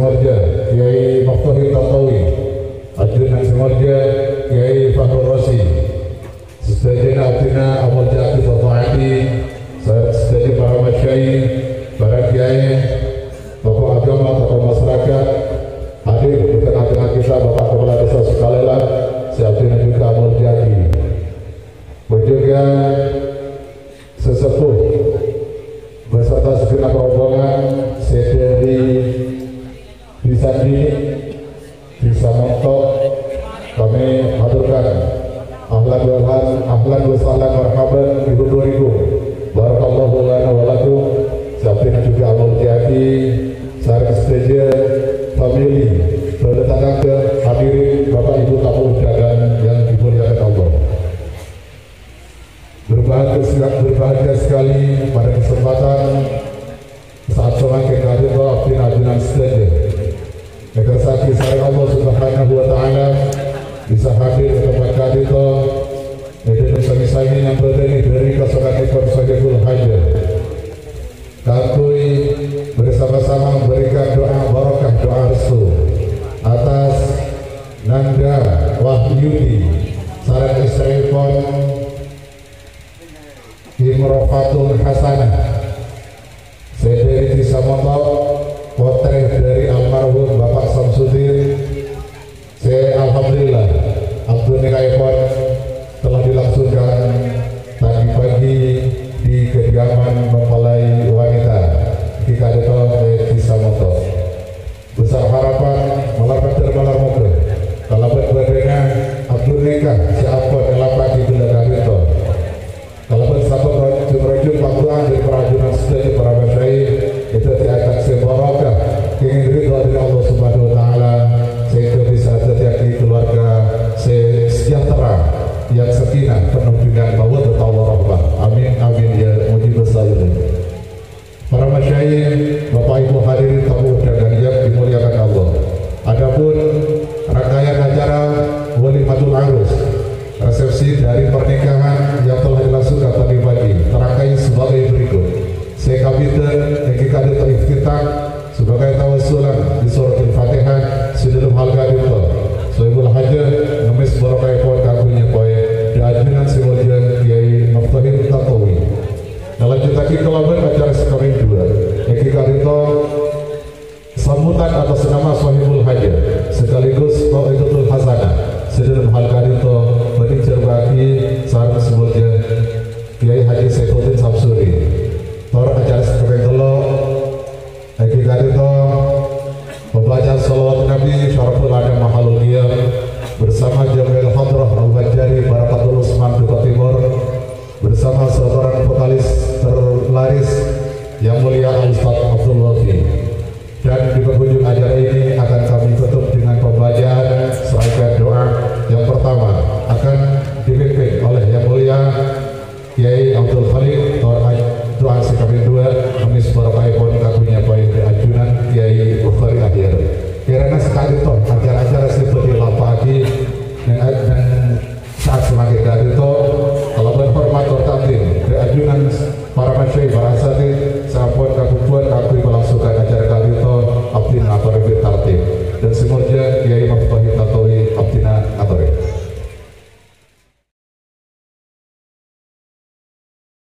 Simorja Kiai Maftuhil Tantowi, Ajunan Simorja Kiai Fakhrul Rosi, Sedajana Abdina Amulja Aktif Al-Fa'adi, sedajana para masyayikh, para kiai, tokoh agama, tokoh masyarakat, hadir di tengah-tengah kita Bapak Kepala Desa Sukalela, Abdina juga Amuljaki, juga sesepuh beserta segenap rombongan dari Desa Dini, Desa Montok. Kami haturkan ahlan wa sahlan marhaban ibu 2000. Barakallahu lana wa lakum. Abdina juga Amuljaki, Sarkas Teja, family, berdatang ke hadirin Bapak Ibu tamu undangan yang dimuliakan Allah. Berbahagia sekali pada kesempatan saat semakin hadir Abdin ajunan sedaja. Agar saat kisah Allah Subhanahu wa Ta'ala bisa hadir ke tempat kadito Indonesia ini yang berdiri dari kesokan ekor Sahibul Hajar. Kami bersama-sama memberikan doa barakah, doa restu atas Nanda Wahyudi Saran Istripon Imrofatul Hasanah dari Desa Montok, potret dari almarhum Bapak Samsudin. Alhamdulillah Abdul Nikaipon telah dilangsungkan tadi pagi di kediaman mempelai wanita di Kadetol Desa Montok. Besar harapan melapat terbalar moga kalau berbedanya Abdul Nikah siapa elapak di belakang itu. Kalau bersabot rojum panggilan dari perajunan sedaya para masyayikh itu diangkat sebarokah ingin ridho dari Allah Subhanahu wa Ta'ala, sehingga bisa terjadi keluarga sejahtera yang sakinah penuh dengan mawaddah warahmah. Amin amin ya mujibus salihin. Para masyayikh, Bapak Ibu hadirin tamu undangan yang dimuliakan Allah. Adapun rangkaian acara Walimatul Arus, resepsi dari pernikahan yang telah dilangsungkan tadi pagi terangkai sebagai berikut. Saya kapiten Eki Iftitah sebagai tawassulan di surat Al-Fatihah sebelum hal gadito. Sohibul Hajar ngemis barakai pohon kagunya poe diajunan simuljan Kiai Maftuhil Tantowi. Lanjut lagi ke laban acara sekalian dua Eki Kadito sambutan atas nama Sohibul Hajar sekaligus Mau'idatul Hasanah sedang hal kadito berbicara bagi sarang simuljan Kiai Haji Saifuddin Samsuri. Tor acara sekalian dulu Eki Kadito pembelajaran salawat Nabi Syaraful Adam Mahalul Qiyam bersama Jamil Hadrah Al-Bajari Barakatul Usman Duka Timur bersama seorang vokalis terlaris yang mulia Al-Ustaz Abdul Wafi. Dan di penghujung acara ini akan kami tutup dengan pembacaan serangkaian doa. Yang pertama akan dipimpin oleh yang mulia Kiai Abdul Khalid. Doa sikapin